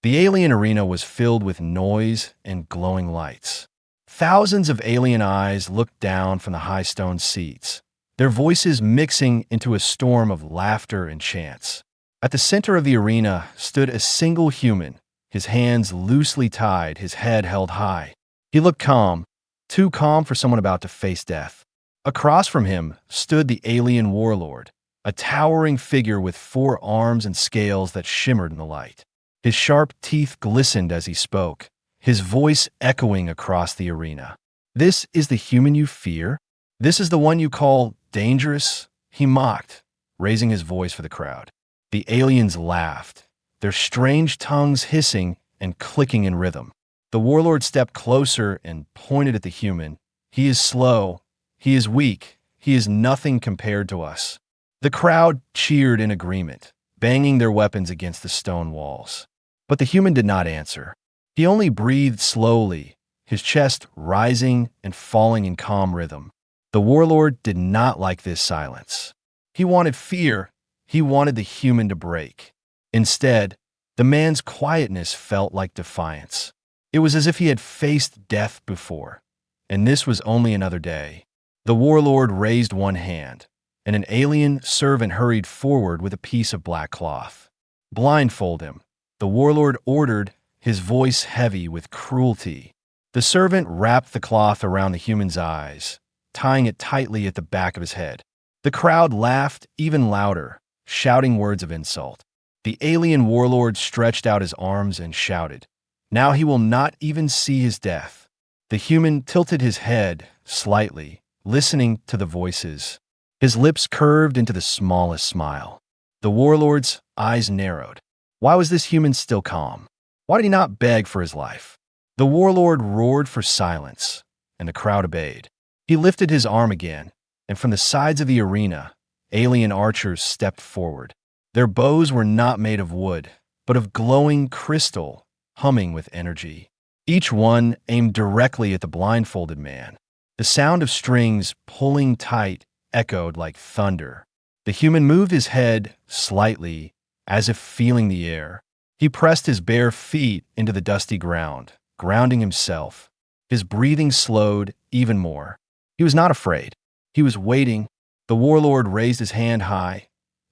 The alien arena was filled with noise and glowing lights. Thousands of alien eyes looked down from the high stone seats, their voices mixing into a storm of laughter and chants. At the center of the arena stood a single human, his hands loosely tied, his head held high. He looked calm, too calm for someone about to face death. Across from him stood the alien warlord, a towering figure with 4 arms and scales that shimmered in the light. His sharp teeth glistened as he spoke, his voice echoing across the arena. "This is the human you fear? This is the one you call dangerous?" He mocked, raising his voice for the crowd. The aliens laughed, their strange tongues hissing and clicking in rhythm. The warlord stepped closer and pointed at the human. "He is slow. He is weak. He is nothing compared to us." The crowd cheered in agreement, banging their weapons against the stone walls. But the human did not answer. He only breathed slowly, his chest rising and falling in calm rhythm. The warlord did not like this silence. He wanted fear. He wanted the human to break. Instead, the man's quietness felt like defiance. It was as if he had faced death before, and this was only another day. The warlord raised one hand, and an alien servant hurried forward with a piece of black cloth. "Blindfold him," the warlord ordered, his voice heavy with cruelty. The servant wrapped the cloth around the human's eyes, tying it tightly at the back of his head. The crowd laughed even louder, shouting words of insult. The alien warlord stretched out his arms and shouted, "Now he will not even see his death." The human tilted his head slightly, listening to the voices. His lips curved into the smallest smile. The warlord's eyes narrowed. Why was this human still calm? Why did he not beg for his life? The warlord roared for silence, and the crowd obeyed. He lifted his arm again, and from the sides of the arena, alien archers stepped forward. Their bows were not made of wood, but of glowing crystal, humming with energy. Each one aimed directly at the blindfolded man. The sound of strings pulling tight echoed like thunder. The human moved his head slightly, as if feeling the air. He pressed his bare feet into the dusty ground, grounding himself. His breathing slowed even more. He was not afraid. He was waiting. The warlord raised his hand high,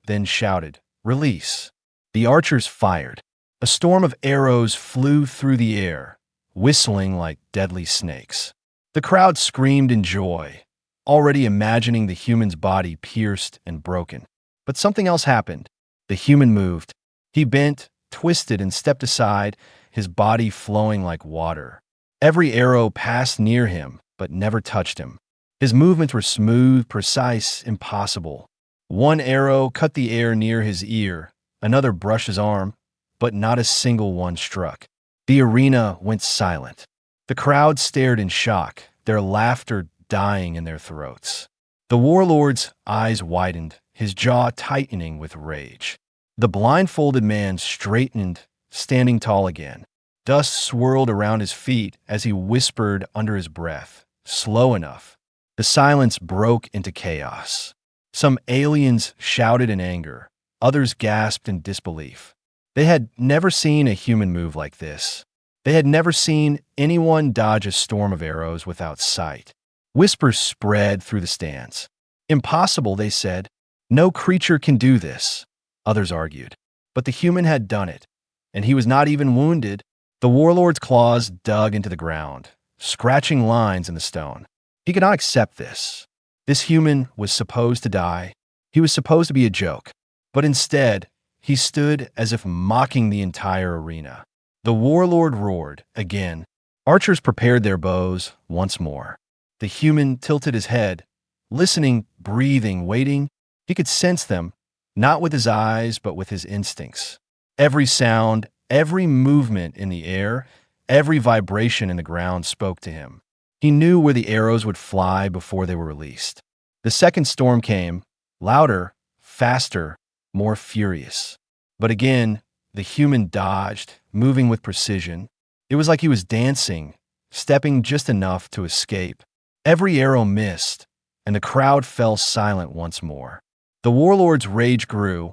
then shouted, "Release." The archers fired. A storm of arrows flew through the air, whistling like deadly snakes. The crowd screamed in joy, already imagining the human's body pierced and broken. But something else happened. The human moved. He bent, twisted, and stepped aside, his body flowing like water. Every arrow passed near him, but never touched him. His movements were smooth, precise, impossible. One arrow cut the air near his ear, another brushed his arm, but not a single one struck. The arena went silent. The crowd stared in shock, their laughter dying in their throats. The warlord's eyes widened, his jaw tightening with rage. The blindfolded man straightened, standing tall again. Dust swirled around his feet as he whispered under his breath, "Slow enough." The silence broke into chaos. Some aliens shouted in anger, others gasped in disbelief. They had never seen a human move like this. They had never seen anyone dodge a storm of arrows without sight. Whispers spread through the stands. "Impossible," they said. "No creature can do this," others argued. But the human had done it, and he was not even wounded. The warlord's claws dug into the ground, scratching lines in the stone. He could not accept this. This human was supposed to die. He was supposed to be a joke. But instead, he stood as if mocking the entire arena. The warlord roared again. Archers prepared their bows once more. The human tilted his head, listening, breathing, waiting. He could sense them, not with his eyes, but with his instincts. Every sound, every movement in the air, every vibration in the ground spoke to him. He knew where the arrows would fly before they were released. The second storm came, louder, faster, more furious. But again, the human dodged, moving with precision. It was like he was dancing, stepping just enough to escape. Every arrow missed, and the crowd fell silent once more. The warlord's rage grew,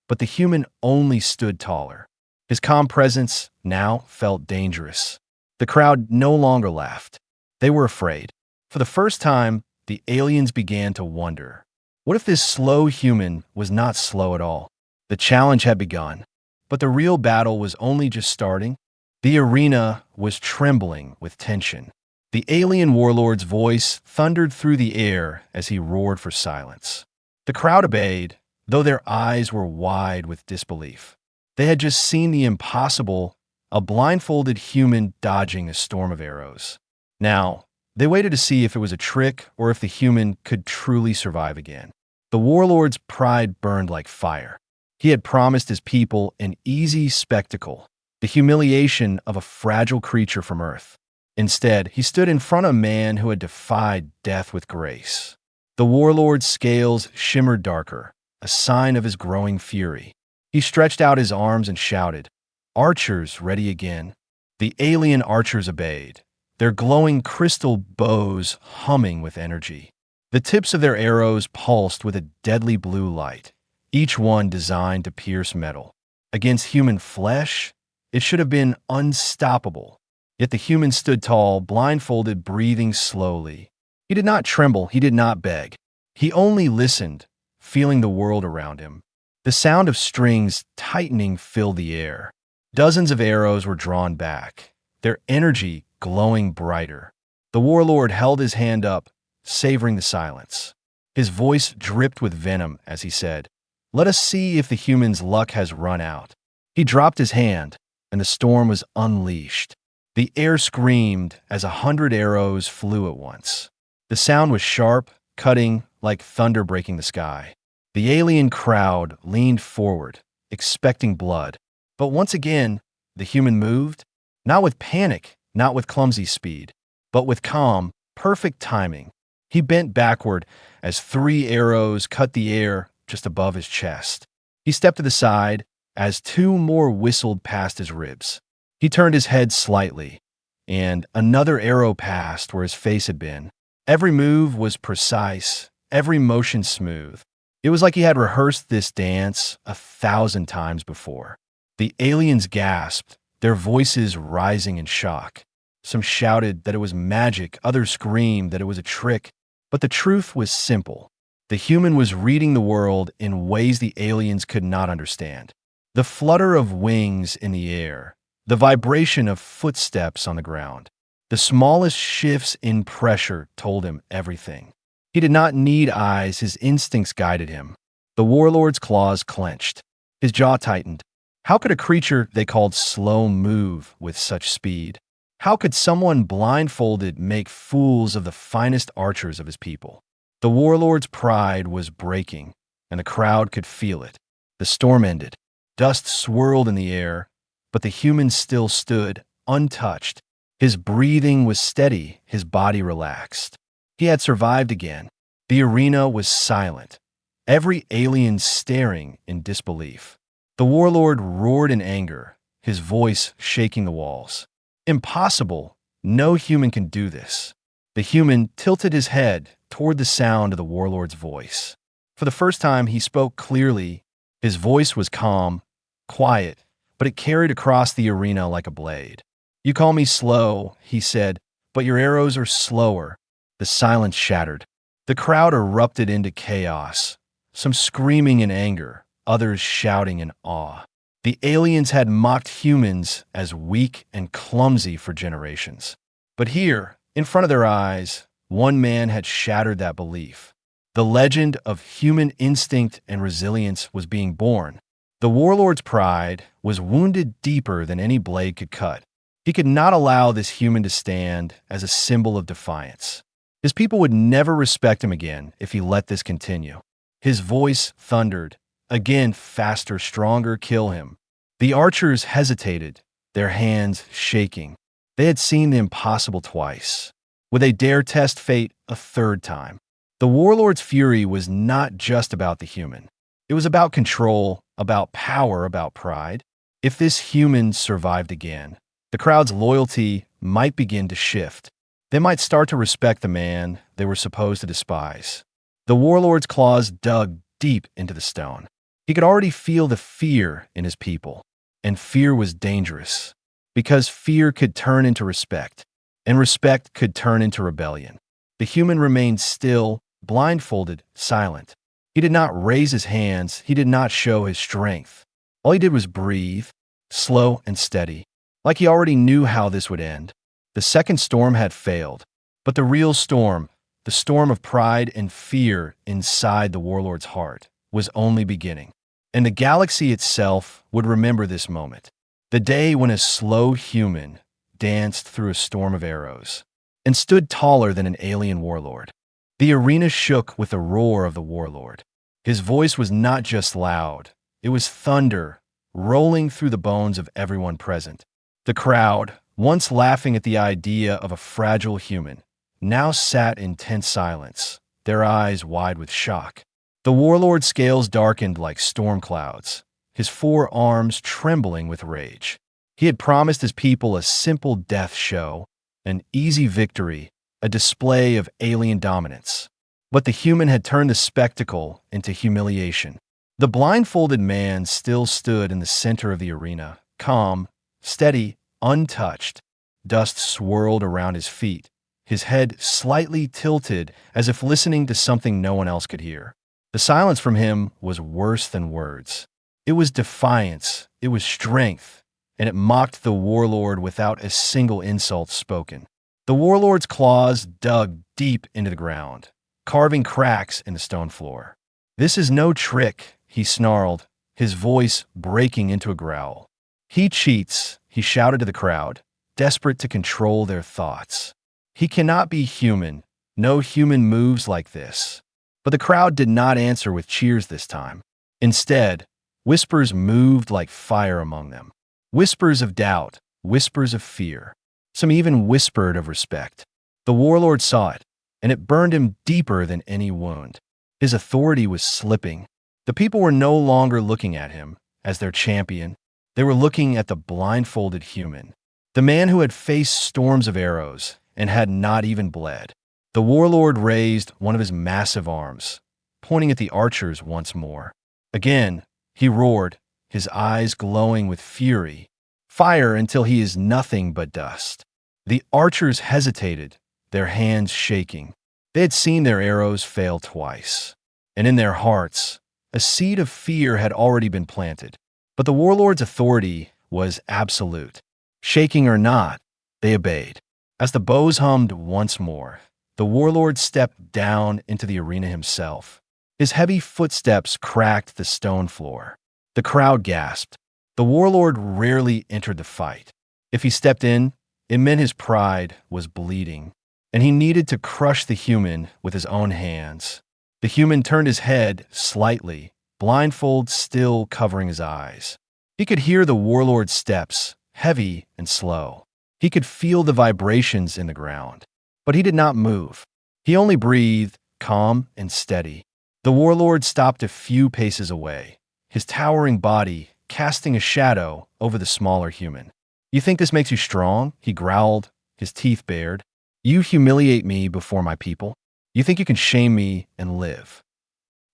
but the human only stood taller. His calm presence now felt dangerous. The crowd no longer laughed. They were afraid. For the first time, the aliens began to wonder. What if this slow human was not slow at all? The challenge had begun, but the real battle was only just starting. The arena was trembling with tension. The alien warlord's voice thundered through the air as he roared for silence. The crowd obeyed, though their eyes were wide with disbelief. They had just seen the impossible, a blindfolded human dodging a storm of arrows. Now, they waited to see if it was a trick or if the human could truly survive again. The warlord's pride burned like fire. He had promised his people an easy spectacle, the humiliation of a fragile creature from Earth. Instead, he stood in front of a man who had defied death with grace. The warlord's scales shimmered darker, a sign of his growing fury. He stretched out his arms and shouted, "Archers, ready again." The alien archers obeyed, their glowing crystal bows humming with energy. The tips of their arrows pulsed with a deadly blue light, each one designed to pierce metal. Against human flesh, it should have been unstoppable. Yet the human stood tall, blindfolded, breathing slowly. He did not tremble, he did not beg. He only listened, feeling the world around him. The sound of strings tightening filled the air. Dozens of arrows were drawn back, their energy glowing brighter. The warlord held his hand up, savoring the silence. His voice dripped with venom as he said, "Let us see if the human's luck has run out." He dropped his hand, and the storm was unleashed. The air screamed as 100 arrows flew at once. The sound was sharp, cutting, like thunder breaking the sky. The alien crowd leaned forward, expecting blood. But once again, the human moved, not with panic, not with clumsy speed, but with calm, perfect timing. He bent backward as 3 arrows cut the air just above his chest. He stepped to the side as 2 more whistled past his ribs. He turned his head slightly, and another arrow passed where his face had been. Every move was precise, every motion smooth. It was like he had rehearsed this dance 1,000 times before. The aliens gasped, their voices rising in shock. Some shouted that it was magic, others screamed that it was a trick. But the truth was simple. The human was reading the world in ways the aliens could not understand. The flutter of wings in the air, the vibration of footsteps on the ground, the smallest shifts in pressure told him everything. He did not need eyes, his instincts guided him. The warlord's claws clenched. His jaw tightened. How could a creature they called slow move with such speed? How could someone blindfolded make fools of the finest archers of his people? The warlord's pride was breaking, and the crowd could feel it. The storm ended. Dust swirled in the air, but the human still stood, untouched. His breathing was steady, his body relaxed. He had survived again. The arena was silent, every alien staring in disbelief. The warlord roared in anger, his voice shaking the walls. "Impossible! No human can do this." The human tilted his head toward the sound of the warlord's voice. For the first time, he spoke clearly. His voice was calm, quiet, but it carried across the arena like a blade. "You call me slow," he said, "but your arrows are slower." The silence shattered. The crowd erupted into chaos, some screaming in anger, others shouting in awe. The aliens had mocked humans as weak and clumsy for generations. But here, in front of their eyes, one man had shattered that belief. The legend of human instinct and resilience was being born. The warlord's pride was wounded deeper than any blade could cut. He could not allow this human to stand as a symbol of defiance. His people would never respect him again if he let this continue. His voice thundered, again faster, stronger, kill him. The archers hesitated, their hands shaking. They had seen the impossible twice. Would they dare test fate a third time? The warlord's fury was not just about the human. It was about control, about power, about pride. If this human survived again, the crowd's loyalty might begin to shift. They might start to respect the man they were supposed to despise. The warlord's claws dug deep into the stone. He could already feel the fear in his people. And fear was dangerous, because fear could turn into respect, and respect could turn into rebellion. The human remained still, blindfolded, silent. He did not raise his hands, he did not show his strength. All he did was breathe, slow and steady, like he already knew how this would end. The second storm had failed, but the real storm, the storm of pride and fear inside the warlord's heart, was only beginning. And the galaxy itself would remember this moment, the day when a slow human danced through a storm of arrows and stood taller than an alien warlord. The arena shook with the roar of the warlord. His voice was not just loud, it was thunder, rolling through the bones of everyone present. The crowd, once laughing at the idea of a fragile human, now sat in tense silence, their eyes wide with shock. The warlord's scales darkened like storm clouds, his four arms trembling with rage. He had promised his people a simple death show, an easy victory, a display of alien dominance. But the human had turned the spectacle into humiliation. The blindfolded man still stood in the center of the arena, calm, steady, untouched. Dust swirled around his feet, his head slightly tilted as if listening to something no one else could hear. The silence from him was worse than words. It was defiance, it was strength, and it mocked the warlord without a single insult spoken. The warlord's claws dug deep into the ground, carving cracks in the stone floor. "This is no trick," he snarled, his voice breaking into a growl. "He cheats," he shouted to the crowd, desperate to control their thoughts. "He cannot be human. No human moves like this." But the crowd did not answer with cheers this time. Instead, whispers moved like fire among them. Whispers of doubt, whispers of fear. Some even whispered of respect. The warlord saw it, and it burned him deeper than any wound. His authority was slipping. The people were no longer looking at him as their champion. They were looking at the blindfolded human, the man who had faced storms of arrows and had not even bled. The warlord raised one of his massive arms, pointing at the archers once more. Again, he roared, his eyes glowing with fury. "Fire until he is nothing but dust." The archers hesitated, their hands shaking. They had seen their arrows fail twice, and in their hearts, a seed of fear had already been planted. But the warlord's authority was absolute. Shaking or not, they obeyed. As the bows hummed once more, the warlord stepped down into the arena himself. His heavy footsteps cracked the stone floor. The crowd gasped. The warlord rarely entered the fight. If he stepped in, it meant his pride was bleeding, and he needed to crush the human with his own hands. The human turned his head slightly, blindfold still covering his eyes. He could hear the warlord's steps, heavy and slow. He could feel the vibrations in the ground. But he did not move. He only breathed, calm and steady. The warlord stopped a few paces away, his towering body casting a shadow over the smaller human. "You think this makes you strong?" he growled, his teeth bared. "You humiliate me before my people? You think you can shame me and live?"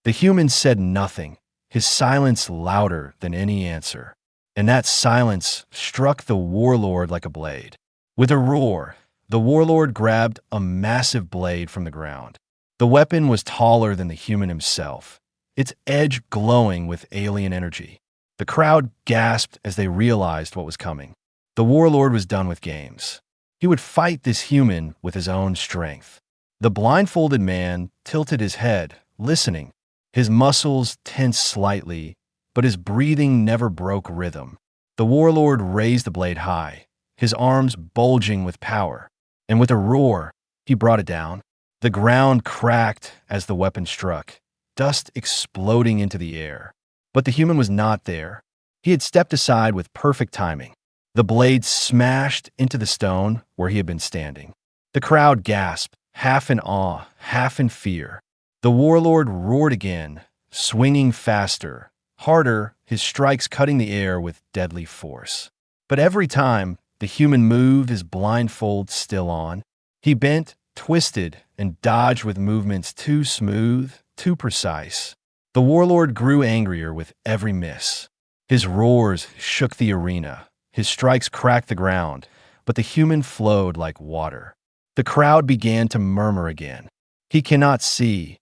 The human said nothing, his silence louder than any answer. And that silence struck the warlord like a blade. With a roar, the warlord grabbed a massive blade from the ground. The weapon was taller than the human himself, its edge glowing with alien energy. The crowd gasped as they realized what was coming. The warlord was done with games. He would fight this human with his own strength. The blindfolded man tilted his head, listening. His muscles tensed slightly, but his breathing never broke rhythm. The warlord raised the blade high, his arms bulging with power. And with a roar, he brought it down. The ground cracked as the weapon struck, dust exploding into the air. But the human was not there. He had stepped aside with perfect timing. The blade smashed into the stone where he had been standing. The crowd gasped, half in awe, half in fear. The warlord roared again, swinging faster, harder, his strikes cutting the air with deadly force. But every time, the human moved, his blindfold still on. He bent, twisted, and dodged with movements too smooth, too precise. The warlord grew angrier with every miss. His roars shook the arena. His strikes cracked the ground, but the human flowed like water. The crowd began to murmur again. He cannot see,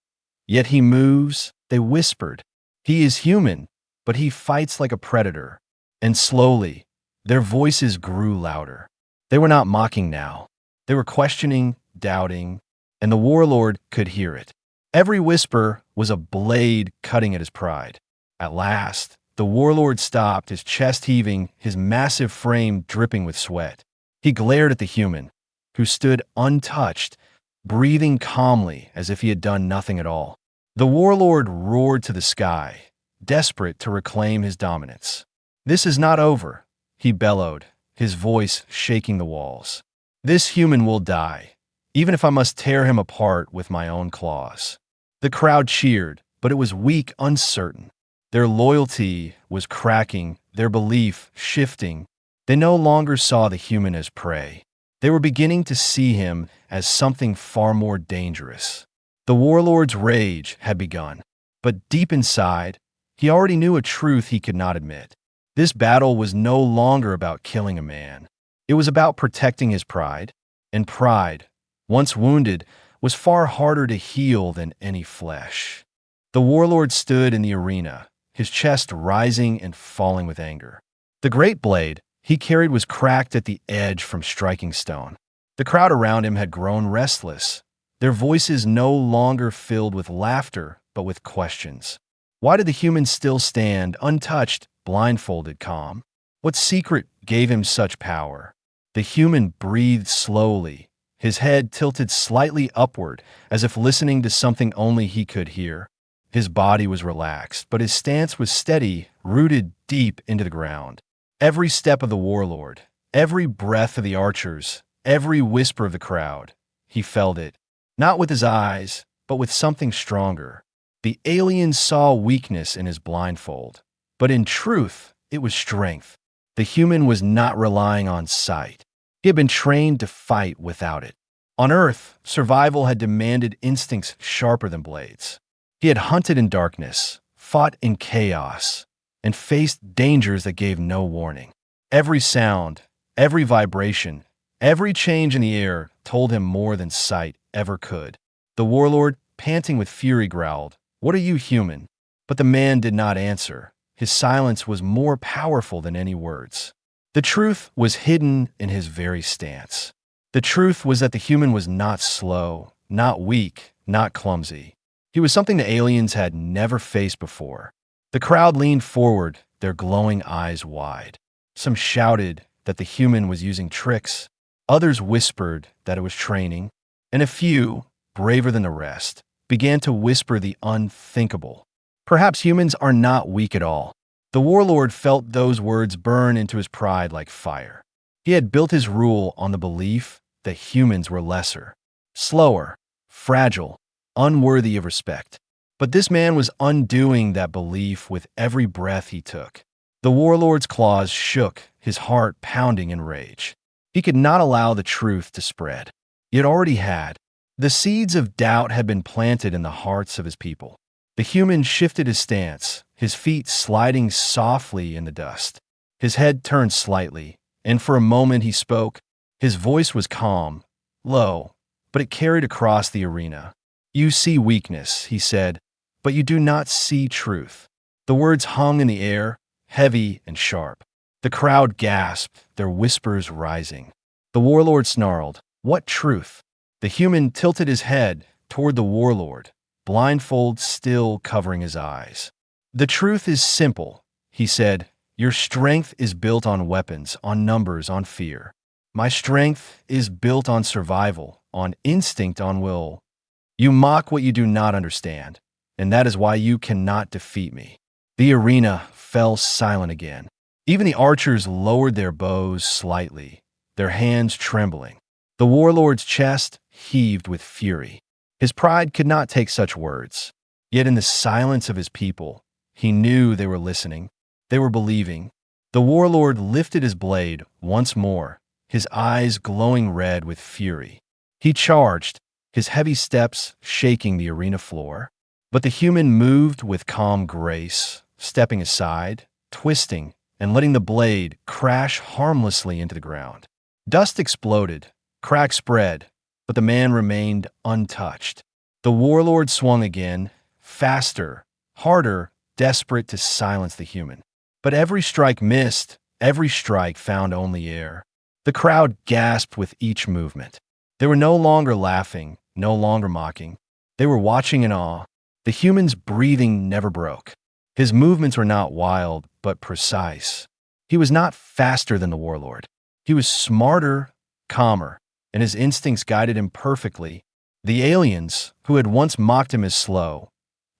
yet he moves, they whispered. He is human, but he fights like a predator. And slowly, their voices grew louder. They were not mocking now. They were questioning, doubting, and the warlord could hear it. Every whisper was a blade cutting at his pride. At last, the warlord stopped, his chest heaving, his massive frame dripping with sweat. He glared at the human, who stood untouched, breathing calmly as if he had done nothing at all. The warlord roared to the sky, desperate to reclaim his dominance. "This is not over," he bellowed, his voice shaking the walls. "This human will die, even if I must tear him apart with my own claws." The crowd cheered, but it was weak, uncertain. Their loyalty was cracking, their belief shifting. They no longer saw the human as prey. They were beginning to see him as something far more dangerous. The warlord's rage had begun, but deep inside, he already knew a truth he could not admit. This battle was no longer about killing a man. It was about protecting his pride, and pride, once wounded, was far harder to heal than any flesh. The warlord stood in the arena, his chest rising and falling with anger. The great blade he carried was cracked at the edge from striking stone. The crowd around him had grown restless, their voices no longer filled with laughter, but with questions. Why did the human still stand, untouched, blindfolded, calm? What secret gave him such power? The human breathed slowly, his head tilted slightly upward, as if listening to something only he could hear. His body was relaxed, but his stance was steady, rooted deep into the ground. Every step of the warlord, every breath of the archers, every whisper of the crowd, he felt it, not with his eyes, but with something stronger. The alien saw weakness in his blindfold, but in truth, it was strength. The human was not relying on sight. He had been trained to fight without it. On Earth, survival had demanded instincts sharper than blades. He had hunted in darkness, fought in chaos, and faced dangers that gave no warning. Every sound, every vibration, every change in the air told him more than sight ever could. The warlord, panting with fury, growled, "What are you, human?" But the man did not answer. His silence was more powerful than any words. The truth was hidden in his very stance. The truth was that the human was not slow, not weak, not clumsy. He was something the aliens had never faced before. The crowd leaned forward, their glowing eyes wide. Some shouted that the human was using tricks. Others whispered that it was training. And a few, braver than the rest, began to whisper the unthinkable. Perhaps humans are not weak at all. The warlord felt those words burn into his pride like fire. He had built his rule on the belief that humans were lesser, slower, fragile, unworthy of respect. But this man was undoing that belief with every breath he took. The warlord's claws shook, his heart pounding in rage. He could not allow the truth to spread. It already had. The seeds of doubt had been planted in the hearts of his people. The human shifted his stance, his feet sliding softly in the dust. His head turned slightly, and for a moment he spoke. His voice was calm, low, but it carried across the arena. "You see weakness," he said, "but you do not see truth." The words hung in the air, heavy and sharp. The crowd gasped, their whispers rising. The warlord snarled, "What truth?" The human tilted his head toward the warlord, blindfold still covering his eyes. "The truth is simple," he said. "Your strength is built on weapons, on numbers, on fear. My strength is built on survival, on instinct, on will. You mock what you do not understand, and that is why you cannot defeat me." The arena fell silent again. Even the archers lowered their bows slightly, their hands trembling. The warlord's chest heaved with fury. His pride could not take such words. Yet in the silence of his people, he knew they were listening. They were believing. The warlord lifted his blade once more, his eyes glowing red with fury. He charged, his heavy steps shaking the arena floor. But the human moved with calm grace, stepping aside, twisting, and letting the blade crash harmlessly into the ground. Dust exploded, cracks spread, but the man remained untouched. The warlord swung again, faster, harder, desperate to silence the human. But every strike missed, every strike found only air. The crowd gasped with each movement. They were no longer laughing, no longer mocking. They were watching in awe. The human's breathing never broke. His movements were not wild, but precise. He was not faster than the warlord. He was smarter, calmer, and his instincts guided him perfectly. The aliens, who had once mocked him as slow,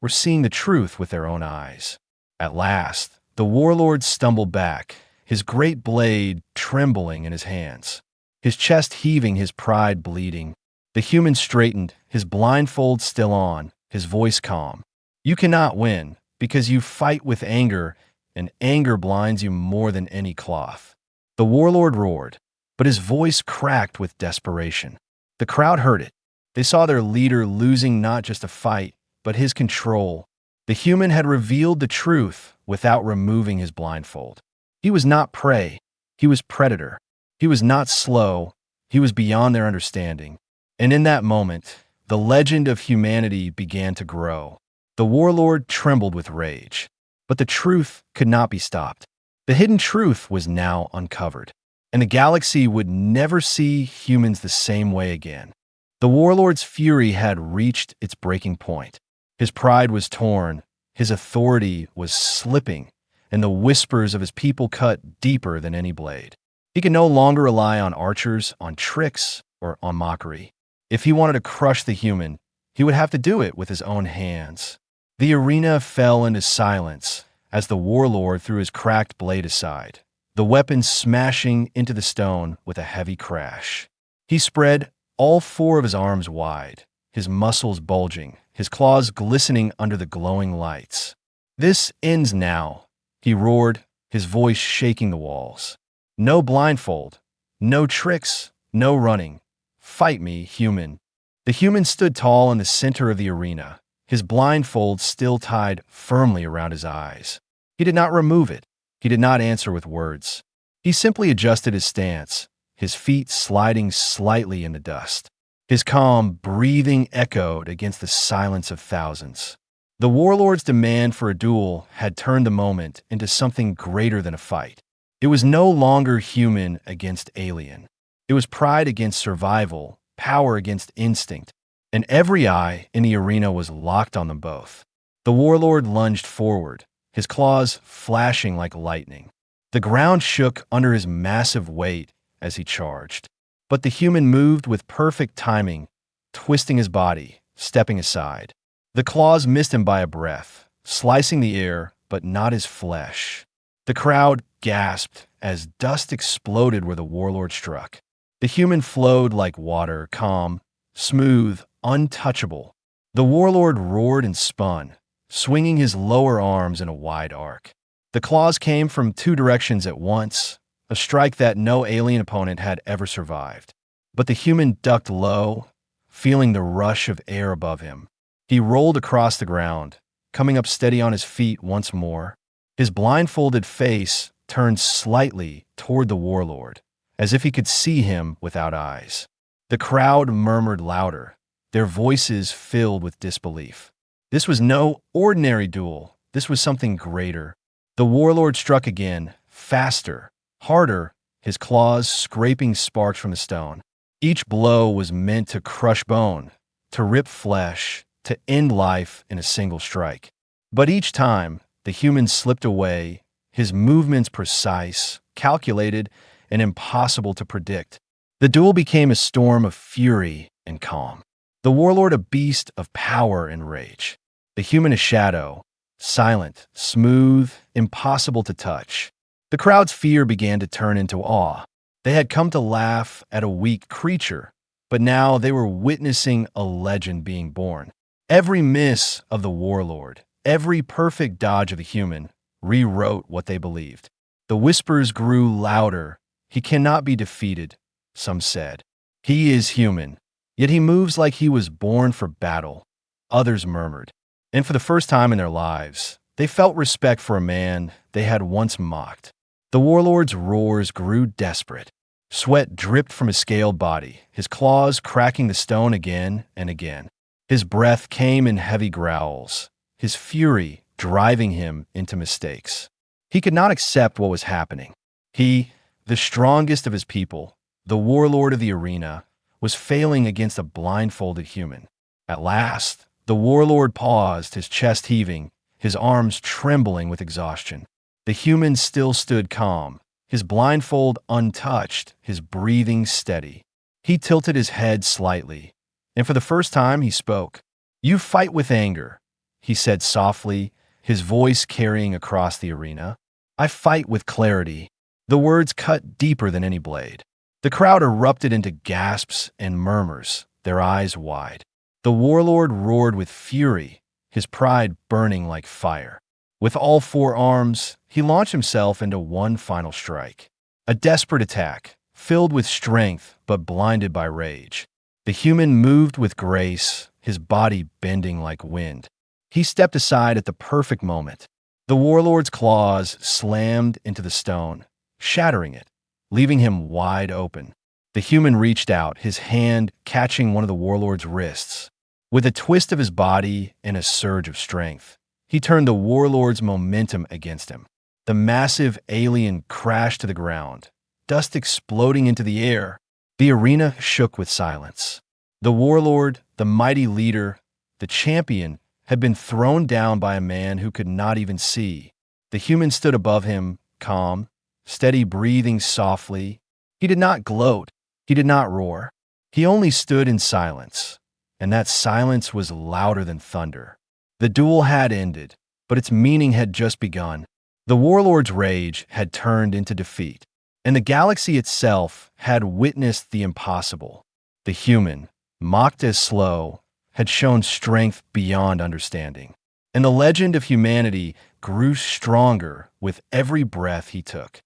were seeing the truth with their own eyes. At last, the warlord stumbled back, his great blade trembling in his hands, his chest heaving, his pride bleeding. The human straightened, his blindfold still on, his voice calm. "You cannot win, because you fight with anger, and anger blinds you more than any cloth." The warlord roared, but his voice cracked with desperation. The crowd heard it. They saw their leader losing not just a fight, but his control. The human had revealed the truth without removing his blindfold. He was not prey. He was predator. He was not slow. He was beyond their understanding. And in that moment, the legend of humanity began to grow. The warlord trembled with rage. But the truth could not be stopped. The hidden truth was now uncovered, and the galaxy would never see humans the same way again. The warlord's fury had reached its breaking point. His pride was torn, his authority was slipping, and the whispers of his people cut deeper than any blade. He could no longer rely on archers, on tricks, or on mockery. If he wanted to crush the human, he would have to do it with his own hands. The arena fell into silence as the warlord threw his cracked blade aside, the weapon smashing into the stone with a heavy crash. He spread all four of his arms wide, his muscles bulging, his claws glistening under the glowing lights. "This ends now," he roared, his voice shaking the walls. "No blindfold, no tricks, no running. Fight me, human." The human stood tall in the center of the arena, his blindfold still tied firmly around his eyes. He did not remove it. He did not answer with words. He simply adjusted his stance, his feet sliding slightly in the dust. His calm breathing echoed against the silence of thousands. The warlord's demand for a duel had turned the moment into something greater than a fight. It was no longer human against alien. It was pride against survival, power against instinct, and every eye in the arena was locked on them both. The warlord lunged forward, his claws flashing like lightning. The ground shook under his massive weight as he charged. But the human moved with perfect timing, twisting his body, stepping aside. The claws missed him by a breath, slicing the air, but not his flesh. The crowd gasped as dust exploded where the warlord struck. The human flowed like water, calm, smooth, untouchable. The warlord roared and spun, swinging his lower arms in a wide arc. The claws came from two directions at once, a strike that no alien opponent had ever survived. But the human ducked low, feeling the rush of air above him. He rolled across the ground, coming up steady on his feet once more. His blindfolded face turned slightly toward the warlord, as if he could see him without eyes. The crowd murmured louder, their voices filled with disbelief. This was no ordinary duel. This was something greater. The warlord struck again, faster, harder, his claws scraping sparks from the stone. Each blow was meant to crush bone, to rip flesh, to end life in a single strike. But each time, the human slipped away, his movements precise, calculated, and impossible to predict. The duel became a storm of fury and calm. The warlord a beast of power and rage. The human a shadow, silent, smooth, impossible to touch. The crowd's fear began to turn into awe. They had come to laugh at a weak creature, but now they were witnessing a legend being born. Every miss of the warlord, every perfect dodge of the human, rewrote what they believed. The whispers grew louder. "He cannot be defeated," some said. "He is human, yet he moves like he was born for battle," others murmured. And for the first time in their lives, They felt respect for a man they had once mocked. The warlord's roars grew desperate. Sweat dripped from his scaled body, his claws cracking the stone again and again. His breath came in heavy growls, his fury driving him into mistakes. He could not accept what was happening. He, the strongest of his people, the warlord of the arena, was failing against a blindfolded human. At last, the warlord paused, his chest heaving, his arms trembling with exhaustion. The human still stood calm, his blindfold untouched, his breathing steady. He tilted his head slightly, and for the first time he spoke. "You fight with anger," he said softly, his voice carrying across the arena. "I fight with clarity." The words cut deeper than any blade. The crowd erupted into gasps and murmurs, their eyes wide. The warlord roared with fury, his pride burning like fire. With all four arms, he launched himself into one final strike. A desperate attack, filled with strength but blinded by rage. The human moved with grace, his body bending like wind. He stepped aside at the perfect moment. The warlord's claws slammed into the stone, shattering it, leaving him wide open. The human reached out, his hand catching one of the warlord's wrists. With a twist of his body and a surge of strength, he turned the warlord's momentum against him. The massive alien crashed to the ground, dust exploding into the air. The arena shook with silence. The warlord, the mighty leader, the champion, had been thrown down by a man who could not even see. The human stood above him, calm, steady, breathing softly. He did not gloat. He did not roar. He only stood in silence, and that silence was louder than thunder. The duel had ended, but its meaning had just begun. The warlord's rage had turned into defeat, and the galaxy itself had witnessed the impossible. The human, mocked as slow, had shown strength beyond understanding, and the legend of humanity grew stronger with every breath he took.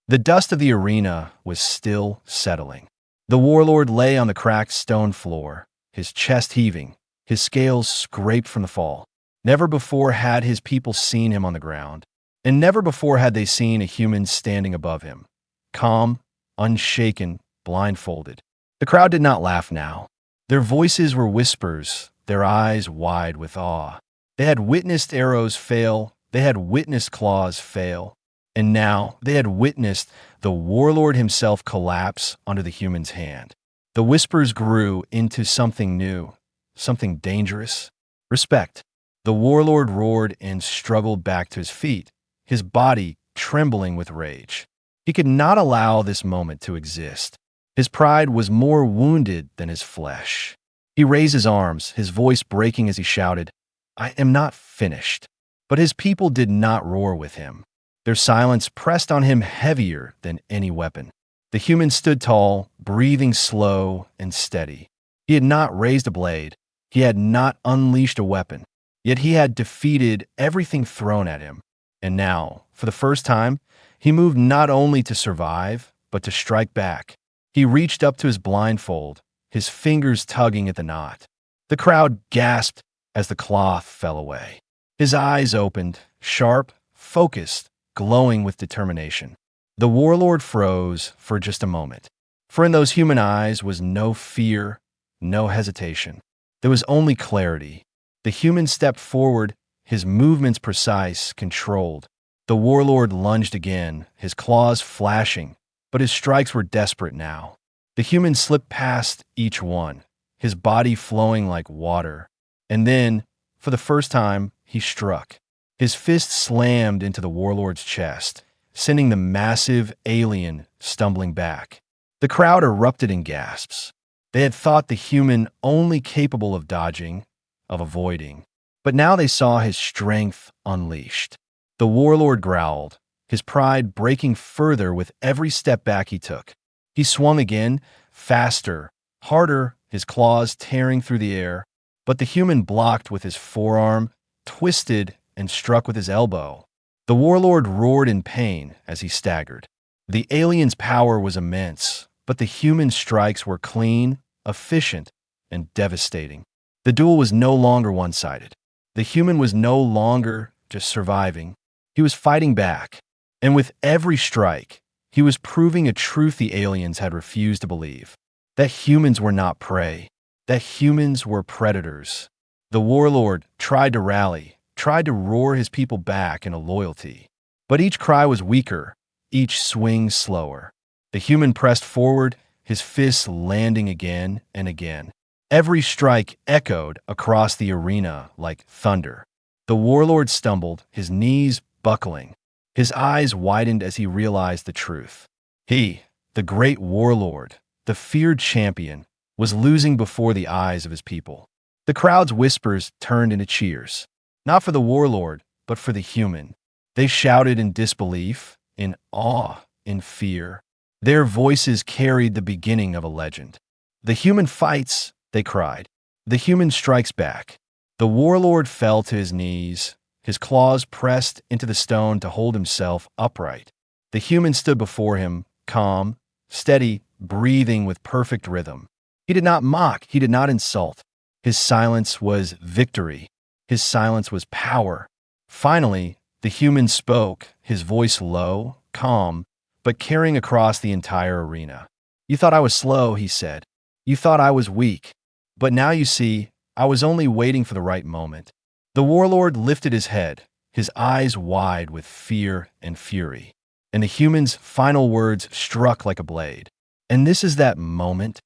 The dust of the arena was still settling. The warlord lay on the cracked stone floor, his chest heaving, his scales scraped from the fall. Never before had his people seen him on the ground, and never before had they seen a human standing above him, calm, unshaken, blindfolded. The crowd did not laugh now. Their voices were whispers, their eyes wide with awe. They had witnessed arrows fail, they had witnessed claws fail, and now they had witnessed the warlord himself collapse under the human's hand. The whispers grew into something new, something dangerous. Respect. The warlord roared and struggled back to his feet, his body trembling with rage. He could not allow this moment to exist. His pride was more wounded than his flesh. He raised his arms, his voice breaking as he shouted, "I am not finished." But his people did not roar with him. Their silence pressed on him heavier than any weapon. The human stood tall, breathing slow and steady. He had not raised a blade. He had not unleashed a weapon. Yet he had defeated everything thrown at him. And now, for the first time, he moved not only to survive, but to strike back. He reached up to his blindfold, his fingers tugging at the knot. The crowd gasped as the cloth fell away. His eyes opened, sharp, focused, glowing with determination. The warlord froze for just a moment, for in those human eyes was no fear, no hesitation. There was only clarity. The human stepped forward, his movements precise, controlled. The warlord lunged again, his claws flashing, but his strikes were desperate now. The human slipped past each one, his body flowing like water. And then, for the first time, he struck. His fist slammed into the warlord's chest, sending the massive alien stumbling back. The crowd erupted in gasps. They had thought the human only capable of dodging, of avoiding. But now they saw his strength unleashed. The warlord growled, his pride breaking further with every step back he took. He swung again, faster, harder, his claws tearing through the air. But the human blocked with his forearm, twisted, and struck with his elbow. The warlord roared in pain as he staggered. The alien's power was immense, but the human strikes were clean, efficient, and devastating. The duel was no longer one-sided. The human was no longer just surviving. He was fighting back. And with every strike, he was proving a truth the aliens had refused to believe. That humans were not prey. That humans were predators. The warlord tried to rally, tried to roar his people back into loyalty. But each cry was weaker, each swing slower. The human pressed forward, his fists landing again and again. Every strike echoed across the arena like thunder. The warlord stumbled, his knees buckling. His eyes widened as he realized the truth. He, the great warlord, the feared champion, was losing before the eyes of his people. The crowd's whispers turned into cheers. Not for the warlord, but for the human. They shouted in disbelief, in awe, in fear. Their voices carried the beginning of a legend. The human fights, they cried. The human strikes back. The warlord fell to his knees, his claws pressed into the stone to hold himself upright. The human stood before him, calm, steady, breathing with perfect rhythm. He did not mock, he did not insult. His silence was victory. His silence was power. Finally, the human spoke, his voice low, calm, but carrying across the entire arena. "You thought I was slow," he said. "You thought I was weak. But now you see, I was only waiting for the right moment." The warlord lifted his head, his eyes wide with fear and fury. And the human's final words struck like a blade. "And this is that moment."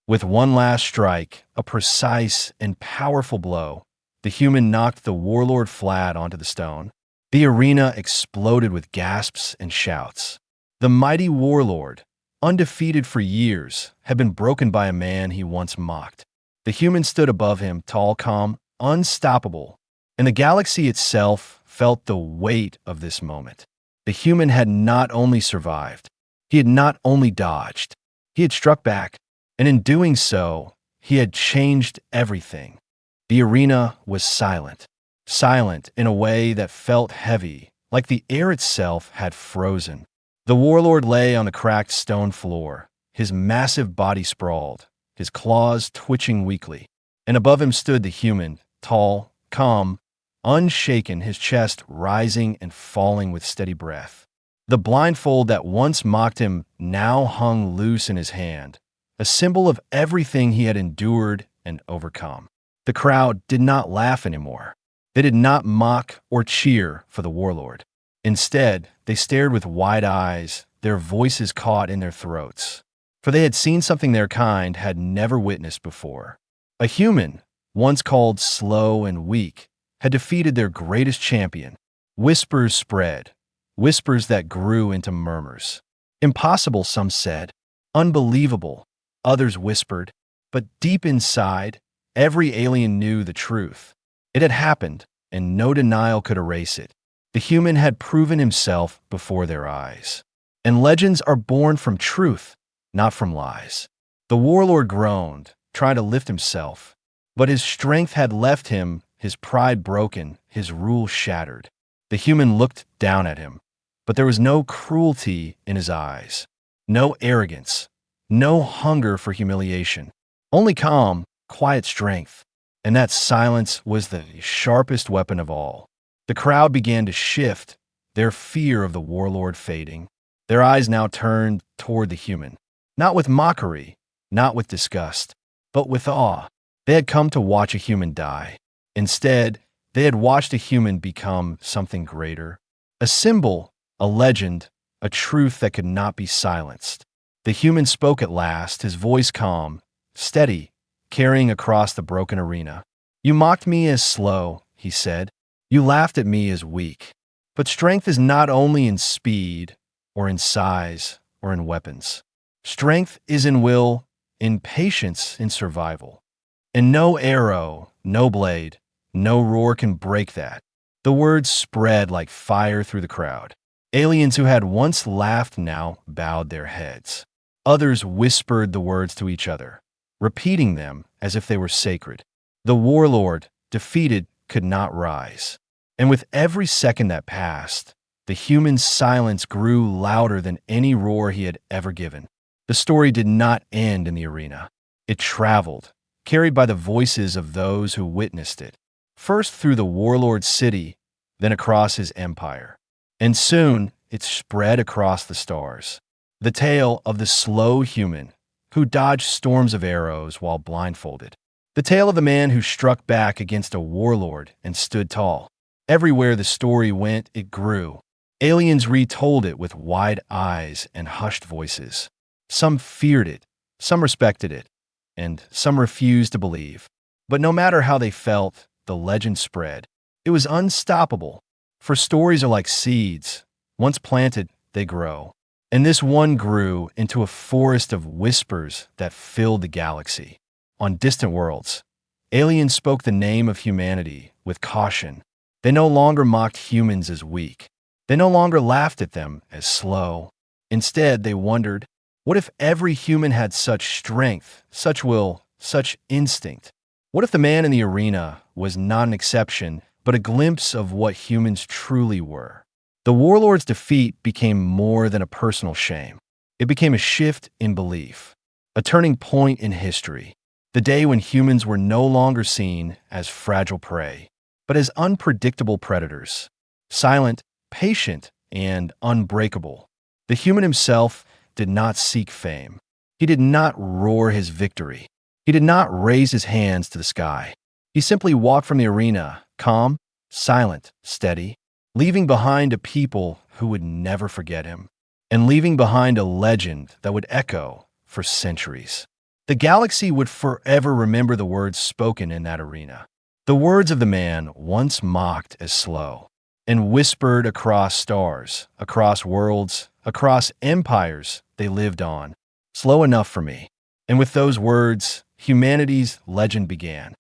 With one last strike, a precise and powerful blow, the human knocked the warlord flat onto the stone. The arena exploded with gasps and shouts. The mighty warlord, undefeated for years, had been broken by a man he once mocked. The human stood above him, tall, calm, unstoppable, and the galaxy itself felt the weight of this moment. The human had not only survived, he had not only dodged, he had struck back, and in doing so, he had changed everything. The arena was silent, silent in a way that felt heavy, like the air itself had frozen. The warlord lay on the cracked stone floor, his massive body sprawled, his claws twitching weakly, and above him stood the human, tall, calm, unshaken, his chest rising and falling with steady breath. The blindfold that once mocked him now hung loose in his hand, a symbol of everything he had endured and overcome. The crowd did not laugh anymore. They did not mock or cheer for the warlord. Instead, they stared with wide eyes, their voices caught in their throats. For they had seen something their kind had never witnessed before. A human, once called slow and weak, had defeated their greatest champion. Whispers spread, whispers that grew into murmurs. Impossible, some said. Unbelievable, others whispered. But deep inside, every alien knew the truth. It had happened, and no denial could erase it. The human had proven himself before their eyes. And legends are born from truth, not from lies. The warlord groaned, trying to lift himself, but his strength had left him, his pride broken, his rule shattered. The human looked down at him, but there was no cruelty in his eyes, no arrogance, no hunger for humiliation, only calm, quiet strength. And that silence was the sharpest weapon of all. The crowd began to shift, their fear of the warlord fading. Their eyes now turned toward the human, not with mockery, not with disgust, but with awe. They had come to watch a human die. Instead, they had watched a human become something greater, a symbol, a legend, a truth that could not be silenced. The human spoke at last, his voice calm, steady, carrying across the broken arena. "You mocked me as slow," he said. "You laughed at me as weak. But strength is not only in speed, or in size, or in weapons. Strength is in will, in patience, in survival. And no arrow, no blade, no roar can break that." The words spread like fire through the crowd. Aliens who had once laughed now bowed their heads. Others whispered the words to each other, repeating them as if they were sacred. The warlord, defeated, could not rise. And with every second that passed, the human's silence grew louder than any roar he had ever given. The story did not end in the arena. It traveled, carried by the voices of those who witnessed it. First through the warlord's city, then across his empire. And soon it spread across the stars. The tale of the slow human who dodged storms of arrows while blindfolded. The tale of the man who struck back against a warlord and stood tall. Everywhere the story went, it grew. Aliens retold it with wide eyes and hushed voices. Some feared it, some respected it, and some refused to believe. But no matter how they felt, the legend spread. It was unstoppable, for stories are like seeds. Once planted, they grow. And this one grew into a forest of whispers that filled the galaxy. On distant worlds, aliens spoke the name of humanity with caution. They no longer mocked humans as weak. They no longer laughed at them as slow. Instead, they wondered, what if every human had such strength, such will, such instinct? What if the man in the arena was not an exception, but a glimpse of what humans truly were? The warlord's defeat became more than a personal shame. It became a shift in belief, a turning point in history, the day when humans were no longer seen as fragile prey, but as unpredictable predators, silent, patient, and unbreakable. The human himself did not seek fame. He did not roar his victory. He did not raise his hands to the sky. He simply walked from the arena, calm, silent, steady, leaving behind a people who would never forget him, and leaving behind a legend that would echo for centuries. The galaxy would forever remember the words spoken in that arena, the words of the man once mocked as slow, and whispered across stars, across worlds, across empires they lived on. Slow enough for me. And with those words, humanity's legend began.